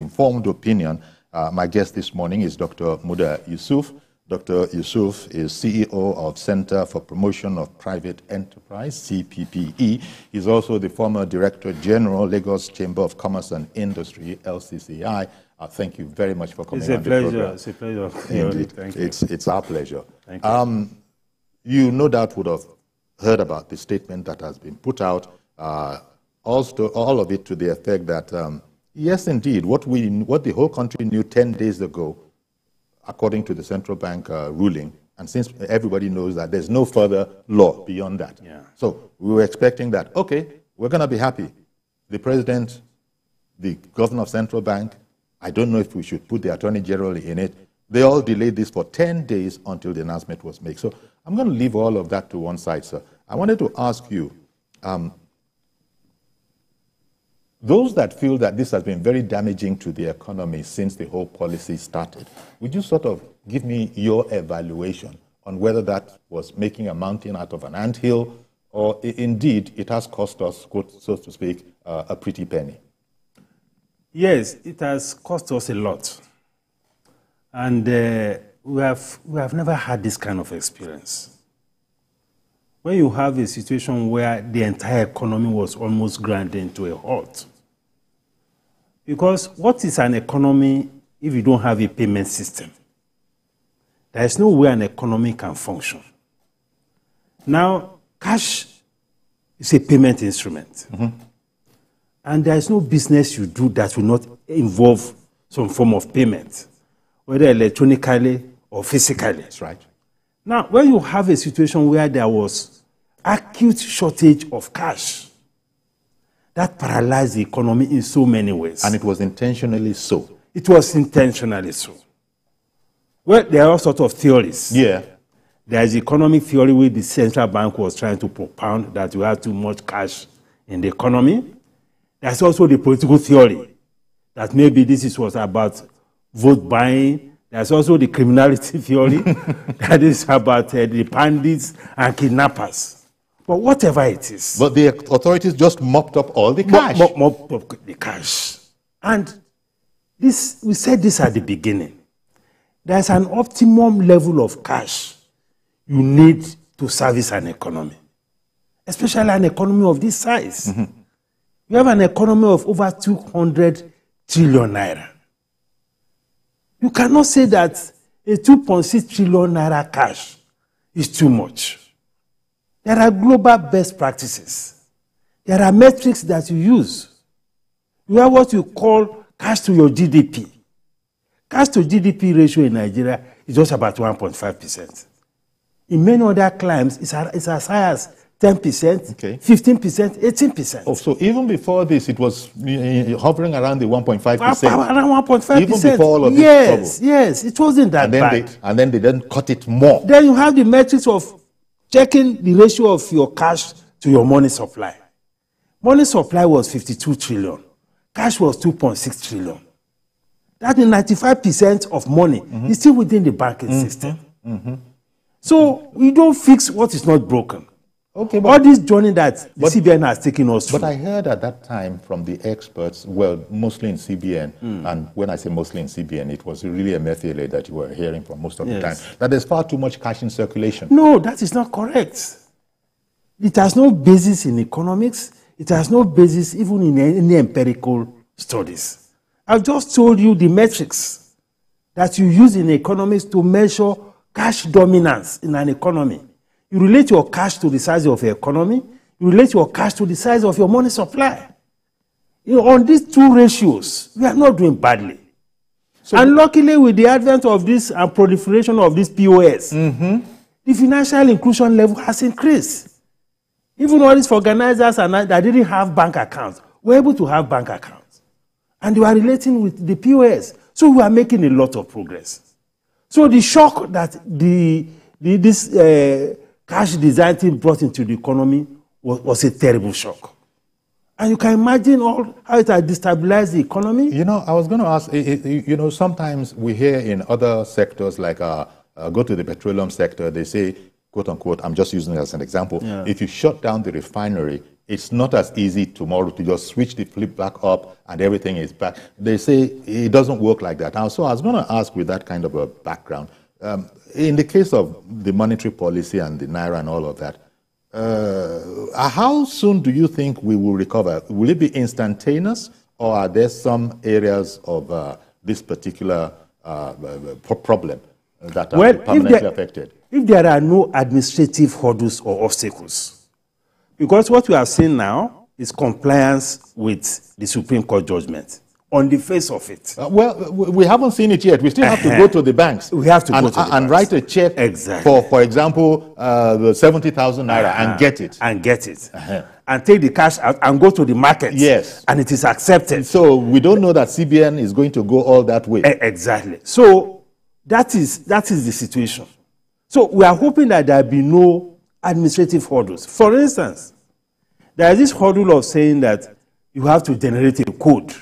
informed opinion. My guest this morning is Dr. Muda Yusuf. Dr. Yusuf is CEO of Center for Promotion of Private Enterprise, CPPE. He's also the former Director General, Lagos Chamber of Commerce and Industry, LCCI. Thank you very much for coming on the program. It's a pleasure. Indeed. Thank you. It's our pleasure. Thank you. You no doubt would have heard about the statement that has been put out, also all of it to the effect that, yes, indeed, what the whole country knew 10 days ago, according to the central bank ruling, and since everybody knows that there's no further law beyond that. Yeah. So we were expecting that, okay, we're going to be happy. The president, the governor of central bank, I don't know if we should put the attorney general in it. They all delayed this for 10 days until the announcement was made. So I'm going to leave all of that to one side, sir. I wanted to ask you, those that feel that this has been very damaging to the economy since the whole policy started, would you sort of give me your evaluation on whether that was making a mountain out of an anthill, or indeed it has cost us, so to speak, a pretty penny? Yes, it has cost us a lot. And we have never had this kind of experience. When you have a situation where the entire economy was almost ground into a halt. Because what is an economy if you don't have a payment system? There is no way an economy can function. Now, cash is a payment instrument. Mm-hmm. And there is no business you do that will not involve some form of payment, whether electronically or physically. That's right. Now, when you have a situation where there was acute shortage of cash, that paralyzed the economy in so many ways. And it was intentionally so. It was intentionally so. Well, there are all sorts of theories. Yeah. There is economic theory where the central bank was trying to propound that we have too much cash in the economy. There's also the political theory that maybe this was about vote buying. There's also the criminality theory that is about the bandits and kidnappers. But whatever it is. But the authorities just mopped up all the cash. Mopped up the cash. And this, we said this at the beginning. There's an optimum level of cash you need to service an economy, especially an economy of this size. Mm-hmm. You have an economy of over 200 trillion naira. You cannot say that a 2.6 trillion naira cash is too much. There are global best practices. There are metrics that you use. You have what you call cash to your GDP. Cash to GDP ratio in Nigeria is just about 1.5%. In many other climes, it's as high as 10%, okay. 15%, 18%. Oh, so even before this, it was hovering around the 1.5%. Around 1.5%. Even before all of this trouble. Yes, it wasn't that bad. And then they didn't cut it more. Then you have the metrics of checking the ratio of your cash to your money supply. Money supply was 52 trillion. Cash was 2.6 trillion. That means 95% of money is still within the banking system. Mm-hmm. So we don't fix what is not broken. Okay, all this journey that the CBN has taken us through. But I heard at that time from the experts, well, mostly in CBN, and when I say mostly in CBN, it was really a method that you were hearing from most of the time, that there's far too much cash in circulation. No, that is not correct. It has no basis in economics. It has no basis even in any empirical studies. I've just told you the metrics that you use in economics to measure cash dominance in an economy. You relate your cash to the size of your economy. You relate your cash to the size of your money supply. You know, on these two ratios, we are not doing badly. So, and luckily, with the advent of this and proliferation of this POS, the financial inclusion level has increased. Even all these organizers that didn't have bank accounts were able to have bank accounts. And they were relating with the POS. So we are making a lot of progress. So the shock that this cash design team brought into the economy was a terrible shock. And you can imagine how it has destabilized the economy. You know, I was going to ask, you know, sometimes we hear in other sectors, like go to the petroleum sector, they say, quote unquote, I'm just using it as an example, if you shut down the refinery, it's not as easy tomorrow to just switch the flip back up and everything is back. They say it doesn't work like that. So I was going to ask, with that kind of a background, in the case of the monetary policy and the Naira and all of that, how soon do you think we will recover? Will it be instantaneous, or are there some areas of this particular problem that are permanently affected? If there are no administrative hurdles or obstacles, because what we are seeing now is compliance with the Supreme Court judgment on the face of it. Well, we haven't seen it yet. We still have to go to the banks. We have to go to the banks and write a check for example, the 70,000 Naira and get it. And get it. And take the cash out and go to the market. Yes. And it is accepted. So we don't know that CBN is going to go all that way. Exactly. So that is the situation. So we are hoping that there will be no administrative hurdles. For instance, there is this hurdle of saying that you have to generate a code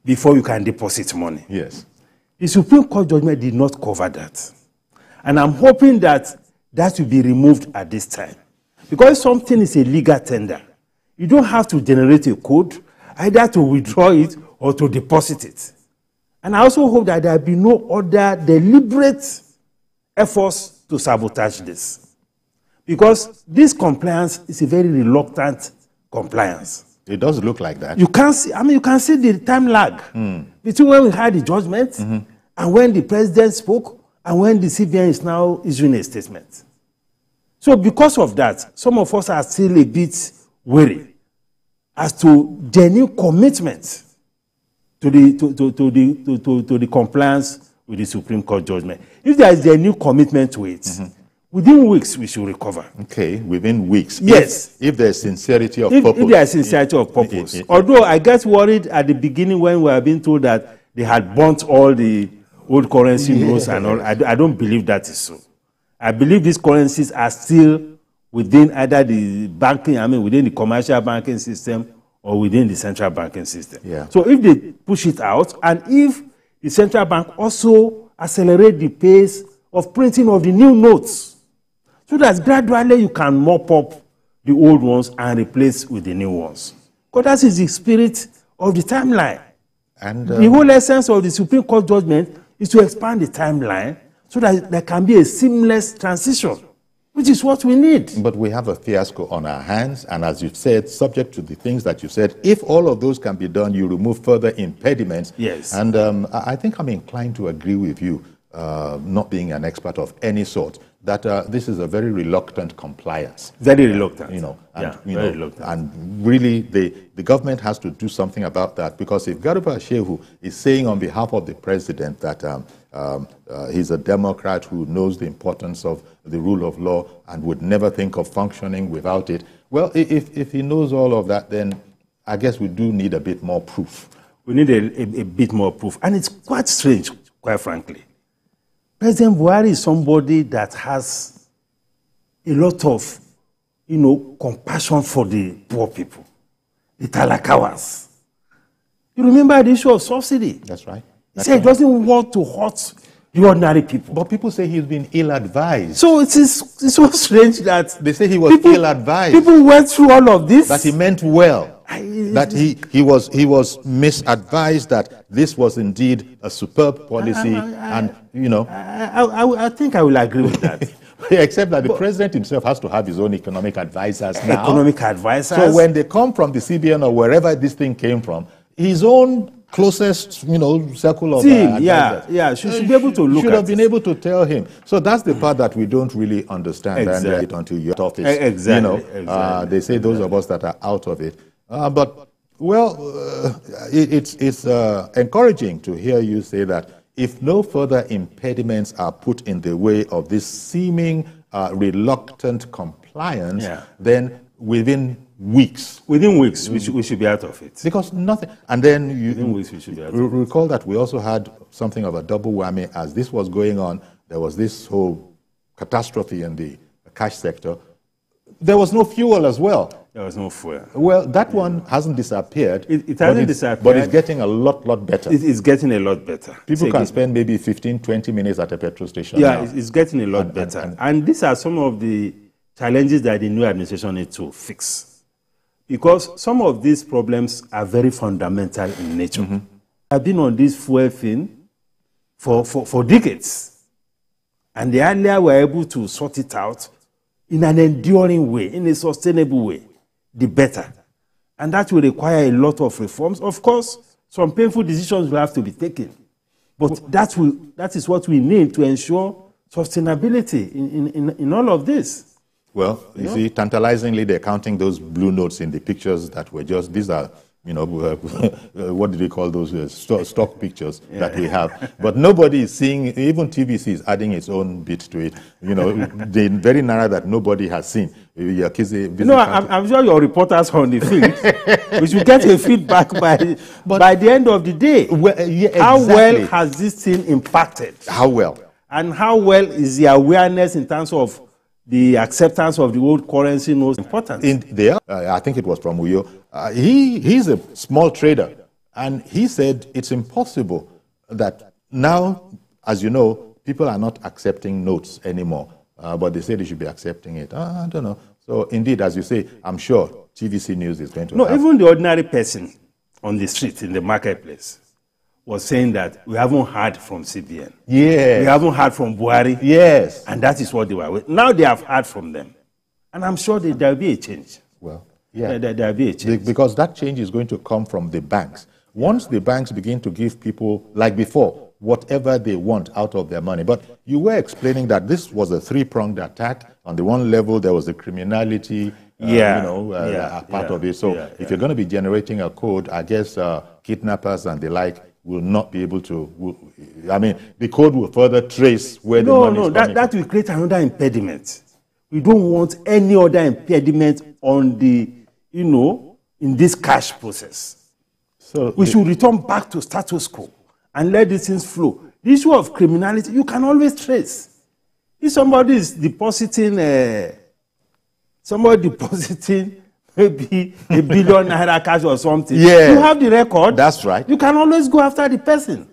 before you can deposit money. Yes. The Supreme Court judgment did not cover that. And I'm hoping that that will be removed at this time. Because something is a legal tender, you don't have to generate a code either to withdraw it or to deposit it. And I also hope that there will be no other deliberate efforts to sabotage this. Because this compliance is a very reluctant compliance. It does look like that. You can see, you can see the time lag between when we had the judgment and when the president spoke and when the CBN is now issuing a statement. So because of that, some of us are still a bit worried as to genuine commitment to the compliance with the Supreme Court judgment. If there is a new commitment to it, within weeks we should recover. Okay, within weeks. Yes. If there's sincerity of purpose. If there is sincerity of purpose. Although I get worried at the beginning when we were being told that they had burnt all the old currency notes and all. I don't believe that is so. I believe these currencies are still within either the banking, within the commercial banking system or within the central banking system. Yeah. So if they push it out, and if the central bank also accelerate the pace of printing of the new notes, so that gradually you can mop up the old ones and replace with the new ones. Because that is the spirit of the timeline. And the whole essence of the Supreme Court judgment is to expand the timeline so that there can be a seamless transition, which is what we need. But we have a fiasco on our hands, and as you've said, subject to the things that you said, if all of those can be done, you remove further impediments. Yes. And I think I'm inclined to agree with you, not being an expert of any sort, that this is a very reluctant compliance. Very reluctant. Very reluctant. And really, the government has to do something about that, because if Garba Shehu is saying on behalf of the president that he's a Democrat who knows the importance of the rule of law and would never think of functioning without it, well, if he knows all of that, then I guess we do need a bit more proof. We need a bit more proof. And it's quite strange, quite frankly. President Buhari is somebody that has a lot of, compassion for the poor people, the talakawas. You remember the issue of subsidy? That's right. He said he doesn't want to hurt the ordinary people. But people say he's been ill-advised. So it's so strange that they say he was ill-advised. People went through all of this. That he meant well. That he was misadvised, that this was indeed a superb policy, I think I will agree with that. Except that the president himself has to have his own economic advisors now. Economic advisors. So when they come from the CBN or wherever this thing came from, his own closest, circle of advisors. Should be able to look should have been able to tell him. So that's the part that we don't really understand. Exactly. And until you're out of office. Exactly. They say those of us that are out of it. It's encouraging to hear you say that if no further impediments are put in the way of this seeming reluctant compliance, then within weeks. Within weeks, we should be out of it. Because nothing. And then within weeks, we should be out of it. Recall that we also had something of a double whammy. As this was going on, there was this whole catastrophe in the cash sector. There was no fuel as well. There was no fuel. Well, that one hasn't disappeared. It hasn't disappeared. But it's getting a lot better. It's getting a lot better. People can spend maybe 15, 20 minutes at a petrol station. Yeah, it's getting a lot better. And these are some of the challenges that the new administration needs to fix. Because some of these problems are very fundamental in nature. I've been on this fuel thing for decades. And the earlier we're able to sort it out in an enduring way, in a sustainable way, the better. And that will require a lot of reforms. Of course, some painful decisions will have to be taken. But that is what we need to ensure sustainability in all of this. Well, you see, tantalizingly, they're counting those blue notes in the pictures that were just, these are, you know, what do we call those, stock pictures that we have. But nobody is seeing, even TVC is adding its own bit to it. You know, the very narrow that nobody has seen. No, I'm sure your reporters on the field, we should get a feedback by the end of the day. Well, yeah, exactly. How well has this thing impacted? How well? And how well is the awareness in terms of the acceptance of the old currency notes important? I think it was from Uyo. He's a small trader, and he said it's impossible that now, as you know, people are not accepting notes anymore, but they say they should be accepting it. I don't know. So indeed, as you say, I'm sure TVC News is going to No, even the ordinary person on the street, in the marketplace, was saying that we haven't heard from CBN. Yes. We haven't heard from Buhari. Yes. And that is what they were with. Now they have heard from them. And I'm sure there will be a change. Well, yeah. There will be a change. Because that change is going to come from the banks. Once the banks begin to give people, like before, whatever they want out of their money. But you were explaining that this was a three-pronged attack. On the one level, there was the criminality, part of it. So if you're going to be generating a code, I guess kidnappers and the like will not be able to, I mean, the code will further trace where the money is coming from. That will create another impediment. We don't want any other impediment on the, in this cash process. So we should return back to status quo and let these things flow. The issue of criminality, you can always trace. If somebody is depositing, maybe $1 billion naira cash or something, you have the record. That's right. You can always go after the person.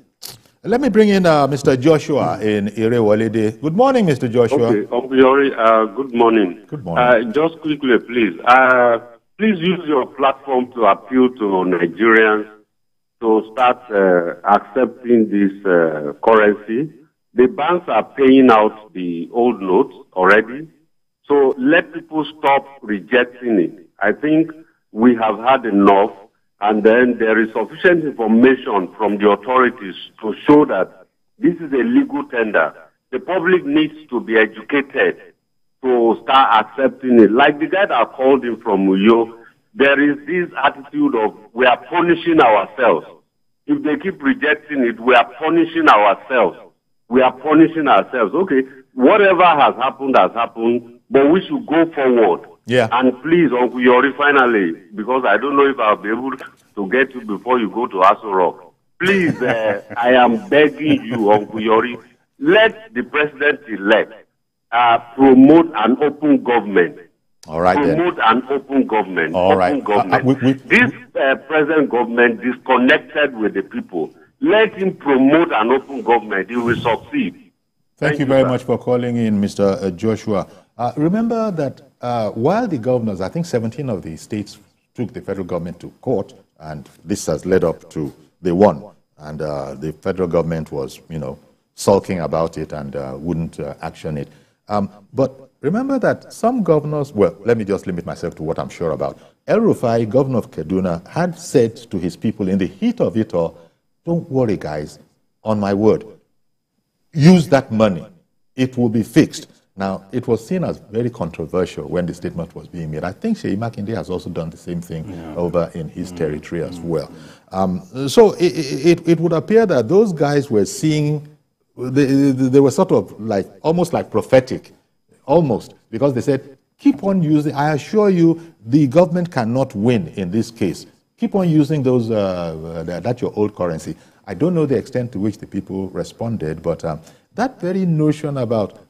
Let me bring in Mr. Joshua in Irewolide. Good morning, Mr. Joshua. Okay, good morning. Good morning. Just quickly, please. Please use your platform to appeal to Nigerians to start accepting this currency. The banks are paying out the old notes already. So let people stop rejecting it. I think we have had enough. And then there is sufficient information from the authorities to show that this is a legal tender. The public needs to be educated to start accepting it. Like the guy that called him from Uyo, there is this attitude of we are punishing ourselves. If they keep rejecting it, we are punishing ourselves. We are punishing ourselves. Okay, whatever has happened, but we should go forward. Yeah. And please, Uncle Yori, finally, because I don't know if I'll be able to get you before you go to Aso Rock. Please, I am begging you, Uncle Yori, let the president-elect promote an open government. All right, promote an open government. All right. Open government. This present government disconnected with the people. Let him promote an open government. He will succeed. Thank you very much for calling in, Mr. Joshua. Remember that while the governors, I think 17 of the states took the federal government to court, and this has led up to they won, and the federal government was, sulking about it and wouldn't action it. But remember that some governors, well, let me just limit myself to what I'm sure about. El Rufai, governor of Kaduna, had said to his people in the heat of it all, don't worry, guys, on my word, use that money. It will be fixed. Now, it was seen as very controversial when the statement was being made. I think Seyi Makinde has also done the same thing over in his territory as well. So it would appear that those guys were seeing, they were sort of almost like prophetic, almost, because they said, keep on using, I assure you, the government cannot win in this case. Keep on using those, that's your old currency. I don't know the extent to which the people responded, but that very notion about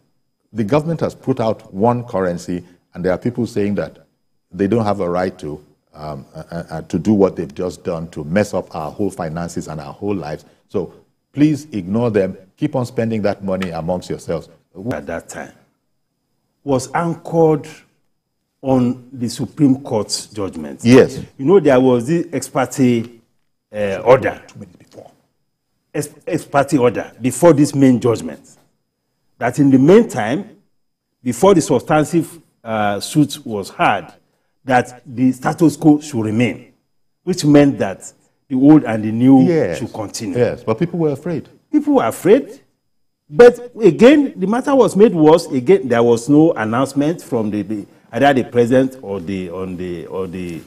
the government has put out one currency, and there are people saying that they don't have a right to do what they've just done, to mess up our whole finances and our whole lives. So please ignore them. Keep on spending that money amongst yourselves. At that time was anchored on the Supreme Court's judgment. Yes. You know, there was this ex parte order. 2 minutes before. Ex parte order before this main judgment. That in the meantime, before the substantive suit was heard, that the status quo should remain, which meant that the old and the new should continue. Yes, but people were afraid. People were afraid. But again, the matter was made worse. Again, there was no announcement from either the president or the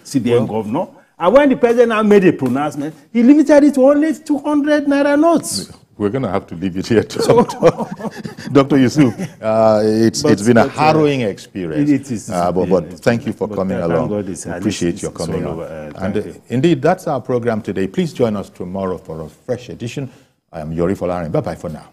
CBN governor. And when the president now made a pronouncement, he limited it to only 200 naira notes. We're going to have to leave it here to Dr. Yusuf. It's been a harrowing experience. It is. But thank you for coming along. We appreciate your coming on. And indeed, that's our program today. Please join us tomorrow for a fresh edition. I am Yori Folarin. Bye-bye for now.